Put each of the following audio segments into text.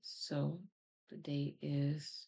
so the date is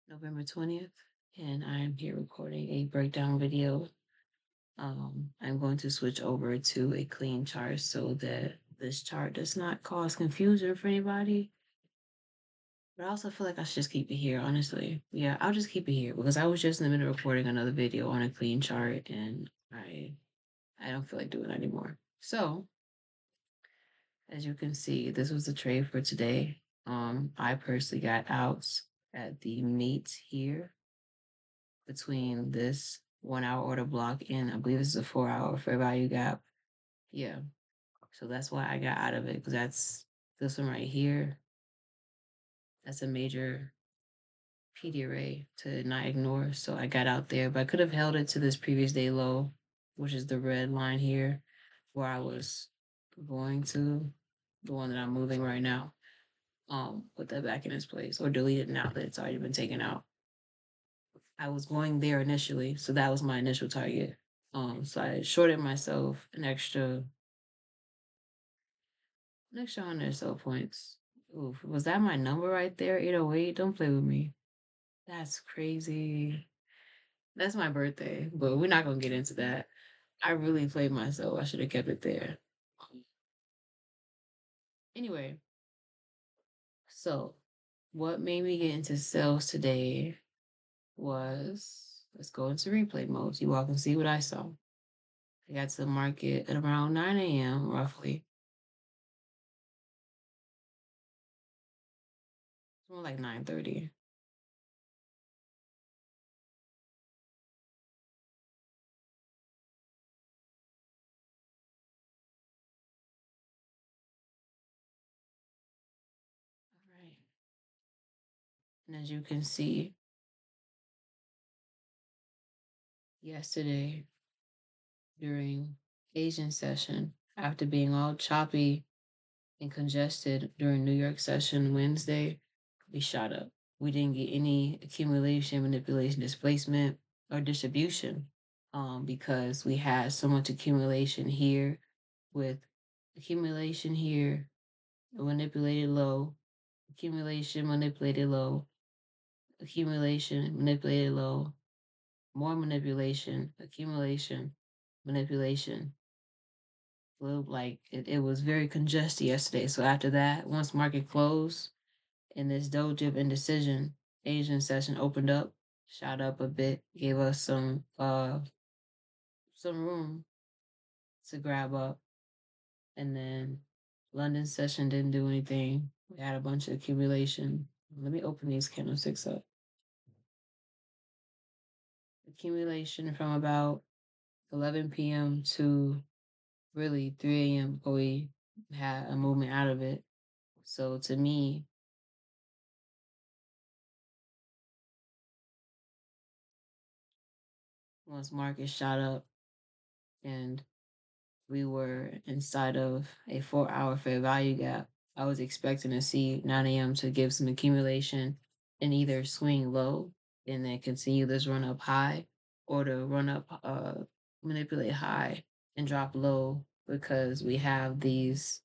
November 20th, and I'm here recording a breakdown video. I'm going to switch over to a clean chart so that this chart does not cause confusion for anybody. But I also feel like I should just keep it here, honestly. Yeah, I'll just keep it here because I was just in the middle of recording another video on a clean chart and I don't feel like doing it anymore. So as you can see, this was the trade for today. I personally got outs at the meet here between this 1 hour order block and I believe this is a 4 hour fair value gap. Yeah. So that's why I got out of it because that's this one right here. That's a major PD array to not ignore. So I got out there, but I could have held it to this previous day low, which is the red line here where I was going to, the one that I'm moving right now. Put that back in its place or delete it now that it's already been taken out. I was going there initially, so that was my initial target. So I shorted myself an extra 100 or so points. Oof, was that my number right there? 808? Don't play with me. That's crazy. That's my birthday, but we're not gonna get into that. I really played myself. I should have kept it there. Anyway, so what made me get into sales today was let's go into replay mode so you all can see what I saw. I got to the market at around 9 a.m. roughly. It's more like 9:30. All right. And as you can see, yesterday during Asian session, after being all choppy and congested during New York session Wednesday, we shot up. We didn't get any accumulation, manipulation, displacement, or distribution because we had so much accumulation here with accumulation here, manipulated low, accumulation, manipulated low, accumulation, manipulated low, more manipulation, accumulation, manipulation. Like it was very congested yesterday. So after that, once market closed and this doji of indecision, Asian session opened up, shot up a bit, gave us some room to grab up, and then London session didn't do anything. We had a bunch of accumulation. Let me open these candlesticks up. Accumulation from about 11 p.m. to really 3 a.m. We had a movement out of it. So to me, once market shot up and we were inside of a 4 hour fair value gap, I was expecting to see 9 a.m. to give some accumulation and either swing low and then continue this run up high or to run up, manipulate high and drop low because we have this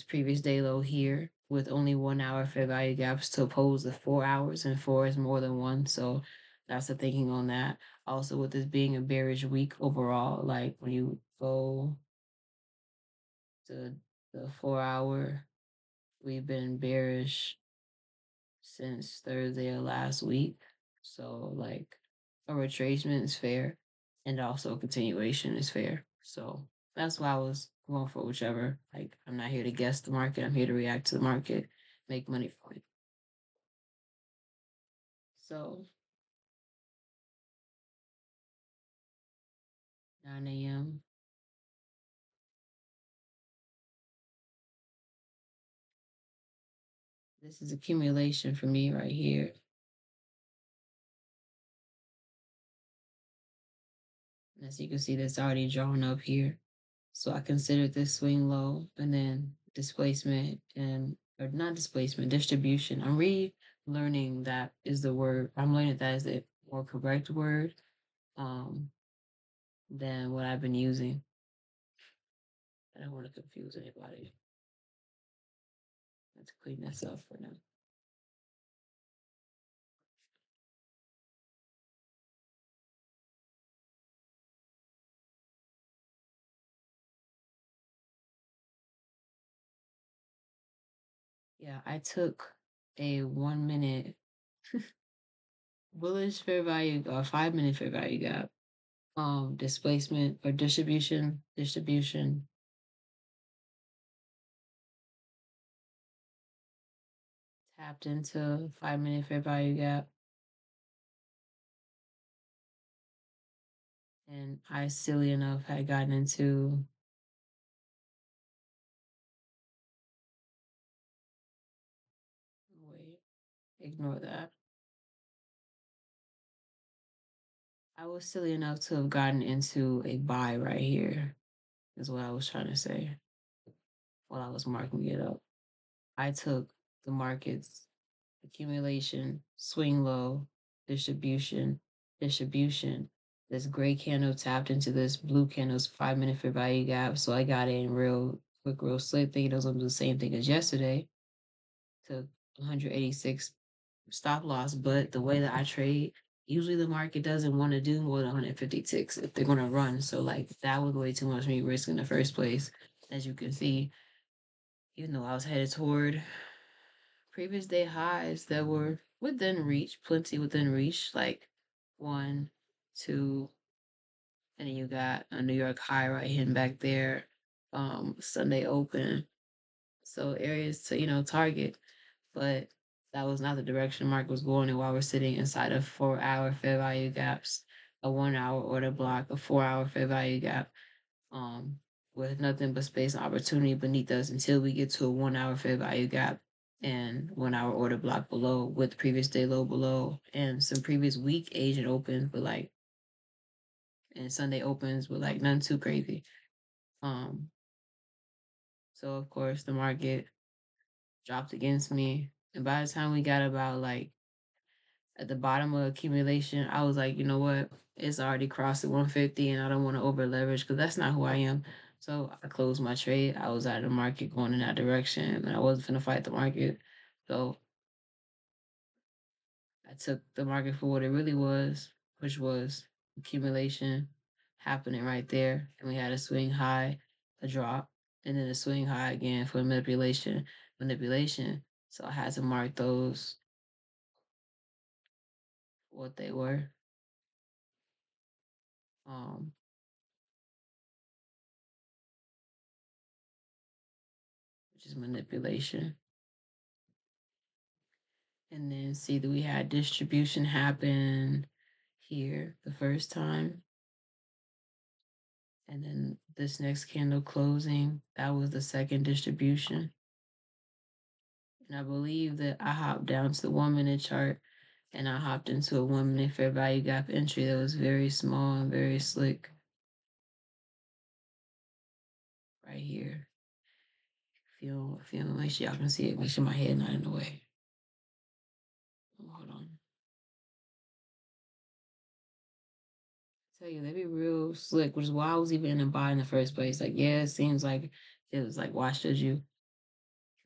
previous day low here with only 1 hour fair value gaps to oppose the 4 hours, and four is more than one. So that's the thinking on that. Also, with this being a bearish week overall, like when you go to the 4 hour, we've been bearish since Thursday of last week. So, like, a retracement is fair, and also a continuation is fair. So, that's why I was going for whichever. Like, I'm not here to guess the market, I'm here to react to the market, make money from it. So, 9 a.m. This is accumulation for me right here. And as you can see, that's already drawn up here. So I considered this swing low and then displacement and or not displacement, distribution. I'm relearning that is the word. I'm learning that is the more correct word. Um, than what I've been using. I don't want to confuse anybody. Let's clean this up for now. Yeah, I took a 1 minute bullish fair value or 5 minute fair value gap, displacement or distribution, tapped into 5 minute fair value gap, and I silly enough had gotten into wait, ignore that. I was silly enough to have gotten into a buy right here, is what I was trying to say while I was marking it up. I took the market's accumulation, swing low, distribution, distribution. This gray candle tapped into this blue candle's 5 minute fair value gap. So I got in real quick, real slick, thinking it was gonna do the same thing as yesterday. Took 186 stop loss, but the way that I trade, usually the market doesn't want to do more than 150 ticks if they're gonna run. So like that was way too much for me risk in the first place, as you can see. Even though I was headed toward previous day highs that were within reach, plenty within reach, like one, two, and then you got a New York high right hitting back there, Sunday open. So areas to, target, but that was not the direction the market was going in while we're sitting inside of 4 hour fair value gaps, a 1 hour order block, a 4 hour fair value gap, um, with nothing but space and opportunity beneath us until we get to a 1 hour fair value gap and 1 hour order block below with previous day low below and some previous week Asian opens, but like and Sunday opens with like nothing too crazy. Um, so of course the market dropped against me. And by the time we got about like at the bottom of accumulation, I was like, you know what? It's already crossed the 150 and I don't want to over leverage because that's not who I am. So I closed my trade. I was out of the market going in that direction and I wasn't going to fight the market. So I took the market for what it really was, which was accumulation happening right there. And we had a swing high, a drop, and then a swing high again for manipulation. So I had to mark those for what they were. Um, which is manipulation. And then see that we had distribution happen here the first time. And then this next candle closing, that was the second distribution. And I believe that I hopped down to the 1 minute chart and I hopped into a 1 minute fair value gap entry that was very small and very slick right here. Make sure y'all can see it. Make sure my head not in the way. Hold on. Tell you, they be real slick, which is why I was even in a buy in the first place. Like, yeah, it seems like it was like, why should you?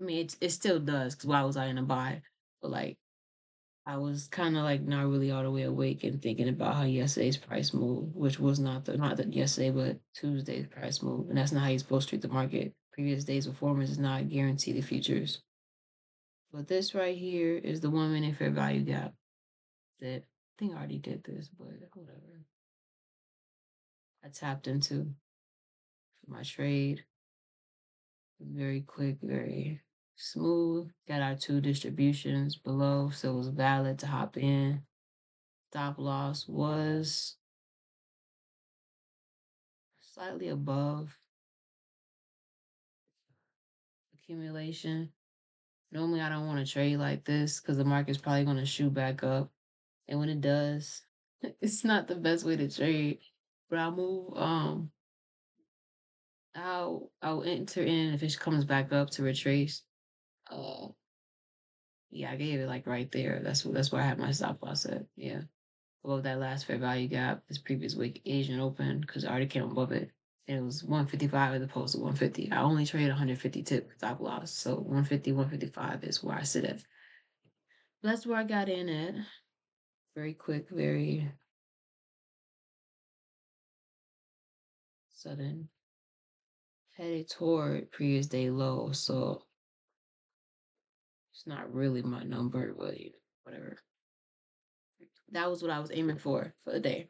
I mean, it still does, because why was I in a buy? But like, I was kind of like not really all the way awake and thinking about how yesterday's price move, which was not that yesterday, but Tuesday's price move, and that's not how you're supposed to treat the market. Previous day's performance is not guarantee the futures. But this right here is the 1 minute fair value gap that I think I already did this, but whatever. I tapped into for my trade. Very quick, very smooth. Got our two distributions below, so it was valid to hop in. Stop loss was slightly above accumulation. Normally, I don't want to trade like this because the market's probably going to shoot back up. And when it does, it's not the best way to trade. But I'll move, I'll enter in if it comes back up to retrace. Uh, yeah, I gave it like right there. That's where I had my stop loss at. Yeah. above that last fair value gap this previous week Asian open because I already came above it. And it was 155 as opposed to 150. I only trade 150 tip stop loss. So 150, 155 is where I sit at. That's where I got in at. Very quick, very sudden. Headed toward previous day low. So it's not really my number, but whatever. That was what I was aiming for the day.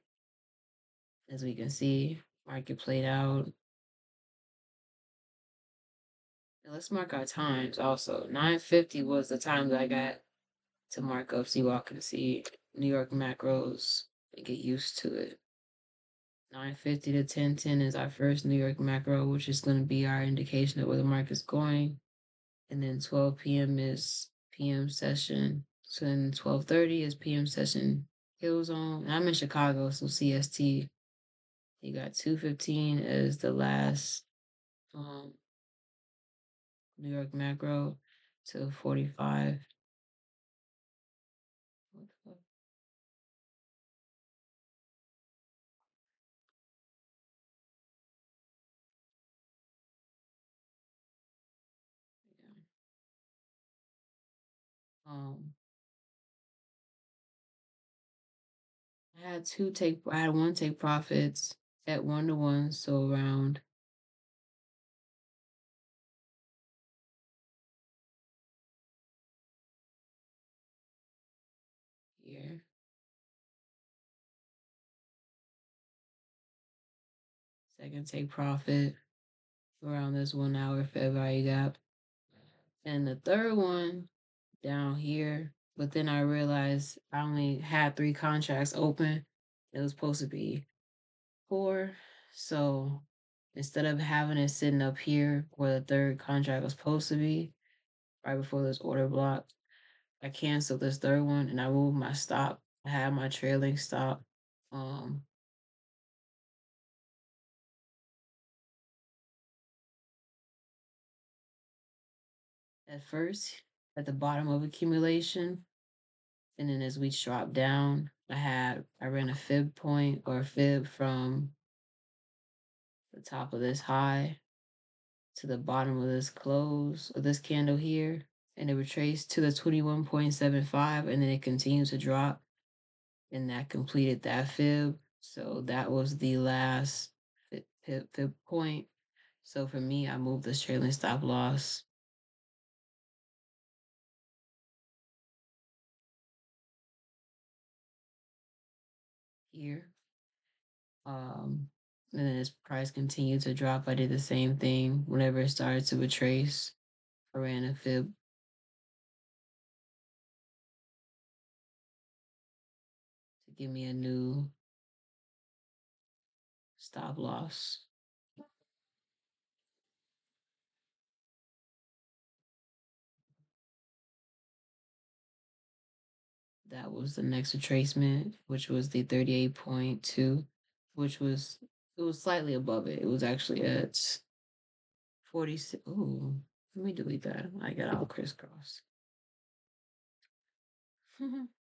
As we can see, market played out. And let's mark our times also. 9:50 was the time that I got to mark up so you all can see New York macros and get used to it. 9:50 to 10:10 is our first New York macro, which is going to be our indication of where the market's going. And then 12 p.m. is PM session. So then 12:30 is PM session Hill Zone. And I'm in Chicago, so CST. You got 2:15 as the last New York macro to 45. What the fuck? Yeah. I had one take profits at 1 to 1, so around here. Second take profit around this 1 hour fair value gap. And the third one down here, but then I realized I only had 3 contracts open. It was supposed to be 4. So instead of having it sitting up here where the third contract was supposed to be, right before this order block, I canceled this third one and I moved my stop. I had my trailing stop. Um, at first at the bottom of accumulation, and then as we dropped down, I ran a fib point or a fib from the top of this high to the bottom of this close of this candle here, and it retraced to the 21.75, and then it continued to drop, and that completed that fib. So that was the last fib point. So for me, I moved this trailing stop loss here. And then as price continued to drop, I did the same thing. Whenever it started to retrace, I ran a fib to give me a new stop loss. That was the next retracement, which was the 38.2, which was it was slightly above it. It was actually at 46. Ooh, let me delete that. I got all crisscross.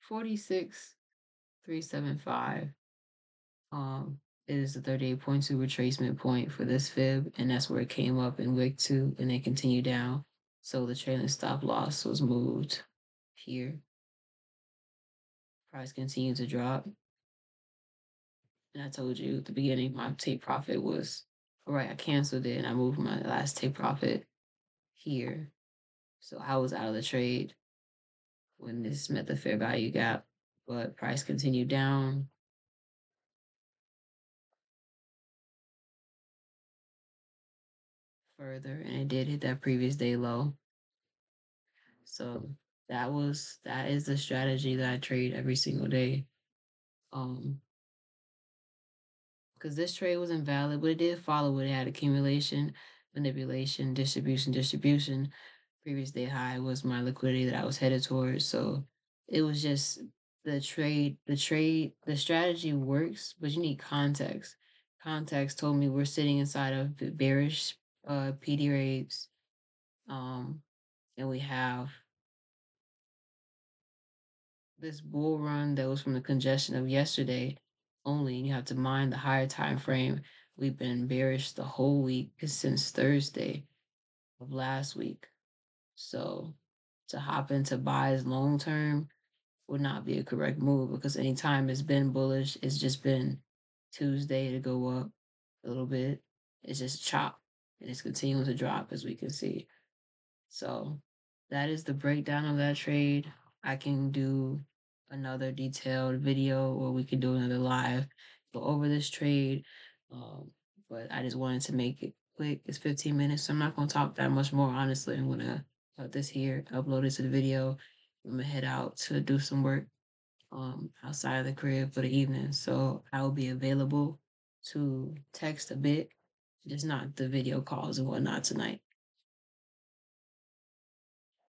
46,375. It is the 38.2 retracement point for this fib, and that's where it came up and wick to, and then continued down. So the trailing stop loss was moved here. Price continued to drop. And I told you at the beginning, my take profit was all right. I canceled it and I moved my last take profit here. So I was out of the trade when this met the fair value gap, but price continued down further and it did hit that previous day low. So that is the strategy that I trade every single day. Um, because this trade was invalid, but it did follow it. It had accumulation, manipulation, distribution. Previous day high was my liquidity that I was headed towards. So it was just the strategy works, but you need context. Context told me we're sitting inside of bearish PD rates. And we have this bull run that was from the congestion of yesterday only, and you have to mind the higher time frame. We've been bearish the whole week since Thursday of last week. So to hop into buys long term would not be a correct move because anytime it's been bullish, it's just been Tuesday to go up a little bit. It's just chop and it's continuing to drop as we can see. So that is the breakdown of that trade. I can do another detailed video or we can do another live, go over this trade. Um, but I just wanted to make it quick. It's 15 minutes, so I'm not going to talk that much more, honestly. I'm going to cut this here, upload it to the video. I'm going to head out to do some work outside of the crib for the evening. So I will be available to text a bit, just not the video calls and whatnot tonight.